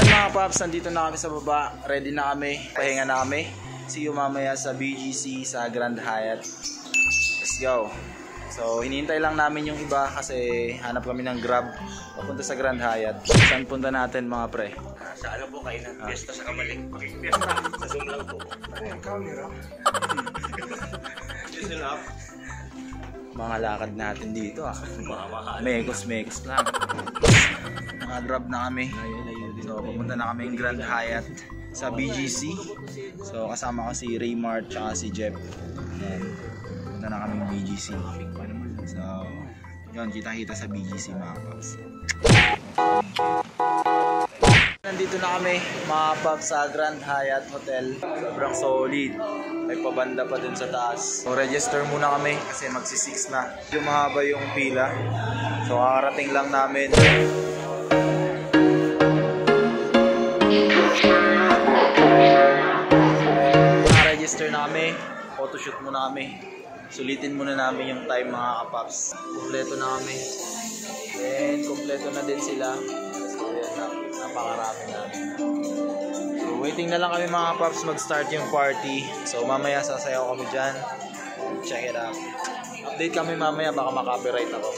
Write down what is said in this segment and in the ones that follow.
Yan mga paps, nandito na kami sa baba. Ready na kami, pahinga na kami. See you mamaya sa BGC sa Grand Hyatt. Let's go. So hinihintay lang namin yung iba kasi hanap kami ng Grab papunta sa Grand Hyatt. Saan punta natin mga pre? Sa ano po kayo ng fiesta sa Kamaling? Fiesta sa Zoom lang po. Ay, camera. Just lang. Mga lakad natin dito Mekos lang. Naka-drop na kami. So pupunta na kami ng Grand Hyatt sa BGC. So kasama ko si Raymart at si Jeff. Ayan. Punta na kami ng BGC. So yun, kita-kita sa BGC mga paps. Nandito na kami mga paps sa Grand Hyatt Hotel. Sobrang solid. May pabanda pa dun sa taas. So register muna kami kasi magsi-6 na. Yung mahaba yung pila. So kakarating lang namin. Register na kami. Photoshoot muna kami. Sulitin muna namin yung time mga kapaps. Kompleto na kami. Then kompleto na din sila. So yan na. Napakarami namin. So waiting na lang kami mga paps mag-start yung party. So mamaya sasayaw kami dyan. Check it out. Update kami mamaya, baka makapiright ako.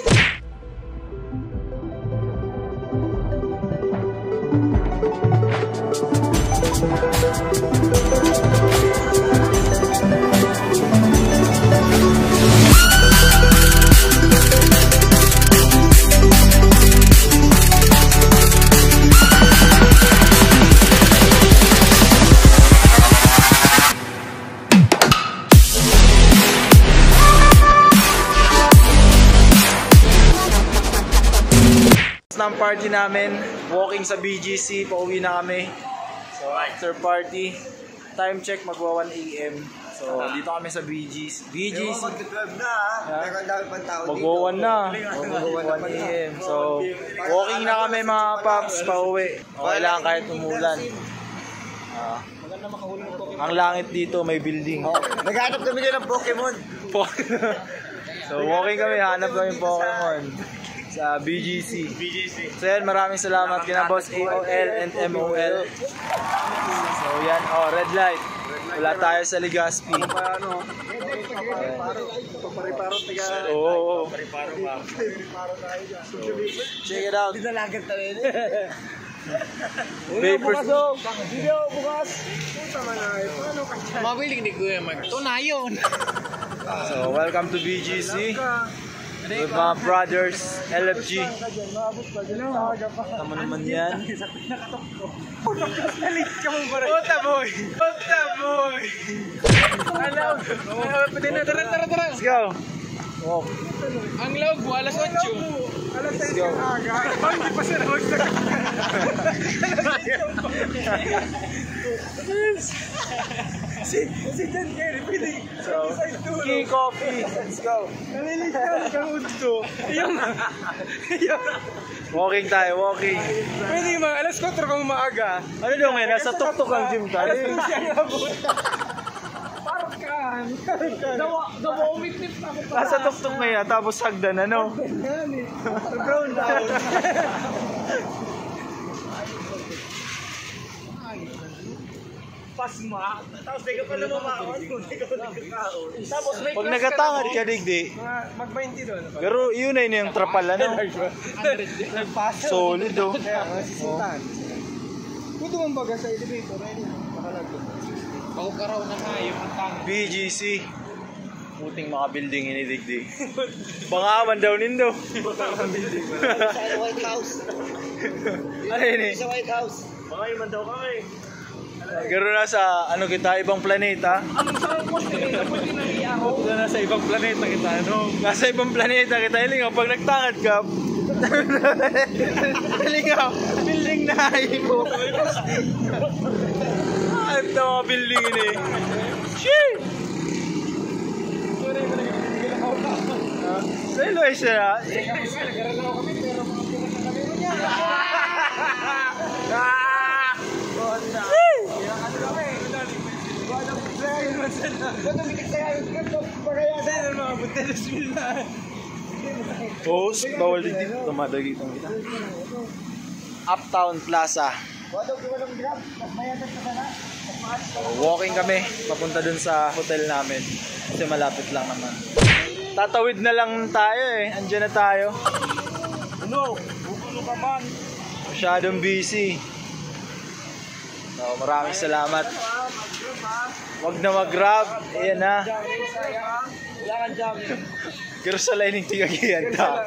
Ng party namin, walking sa BGC, pauwi na kami. So after party, time check magwa 1 AM. So dito kami sa BGC. Mag-12 na Pero ang dami pang tao dito. Magwa 1 na. Magwa 1 AM. So walking na kami mga paps, pauwi. Okay lang kahit umulan. Ang langit dito may building. Naghanap kami dyan ng Pokemon. So walking kami, hanap kami Pokemon sa BGC. So yan, maraming salamat kina Boss AOL and MOL. So yan, red light. Wala tayo sa Legazpi. Oo. Check it out. Dinalagan tayo. Vapors. Video bukas. Puta manay. Paano ka dyan? Mabiling ni Kuya magtunayon. So welcome to BGC. With my brothers, LFG. Tama naman yan. Puta boy! Alam! Tara! Let's go! Walk. Ang log, alas 8. Let's go. Hindi pa siya nawagsak. Si Jan Kerry, pwede. So, king coffee. Let's go. Nalilitaw kang udto. Walking tayo, walking. Pwede mga alas 4 kang maaga. Ano daw ngayon? Nasa tuk-tuk ang gym tayo. Parkan. Dawa umitip ako pa. Nasa tuk-tuk na yan, tapos hagdan, ano? Brown down. Pasma. Tapos di ka pa namamaon. Tapos may Pag nagatangad ka, digdi. mag-20 doon. Pero yun na yun yung trapal, ano? Solid, oh. Kaya, masisintahan. Puto mong baga sa elevator. Nakalagod. Paukaraw na nga yung atang. BGC. Puting mga building ini digdi. Bangawan daw nindo. Sa White House. Ano yun eh? Sa White House. Baka iman daw kami. Garo na sa ano kita, ibang planeta. Nasa ibang planeta kita, ano? Nasa ibang planeta kita, hilingaw, pag nagtangad ka, hilingaw, building na mo. Ayop na mga building ini. Shit! Sa'yo siya. Host, bawal din dito. Tumadagi itong kita. Uptown Plaza Walking kami, papunta dun sa hotel namin. Kasi malapit lang naman. Tatawid na lang tayo eh. Andiyan na tayo. Ano? Bukulo ka man. Masyadong busy. So, maraming salamat. Wag na mag-grab. Ayan na. Wala kang jamming. Pero sa lining tigagihan ta.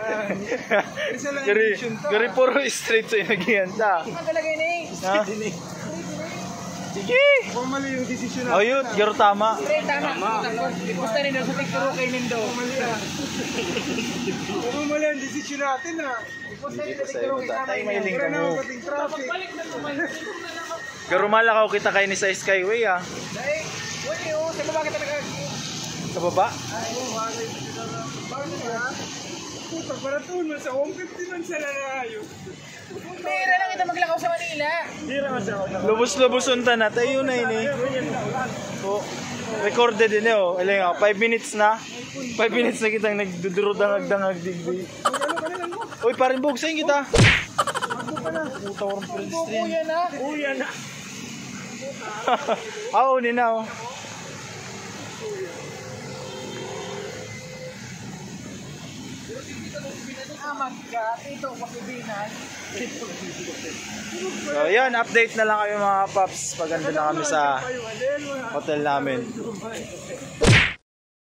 Gari puro straight sa inagihan ta. Ha? Sige. Kung mali yung desisyon Oh, yun. Garo tama. Tama. Basta rin sa picture kay Nindo. Kung mali ang desisyon natin ha. Hindi ko sa iyo. Tay, may link ka mo. Pating traffic. Garo malakaw kita kayo ni sa Skyway ah. Dahil, wala yun. Sa baba kita nag- Sa baba? Bakit ha? Puta, para tuon man sa 150 man sa lalayo. Pera lang kita maglakaw sa Manila. Lubos-lubos unta na. Tayo na ini. Oh, recorded din eh oh. Alam nga, 5 minutes na. 5 minutes na kitang nagdudurudangag-dangag digdi. Uy, parin bugsayin kita. Puta, warang pedestrian. Kuya na. Uya na. Ni na oh. Ito, pakibinan. So, yan, update na lang kayo mga paps. Paganda na kami sa hotel namin.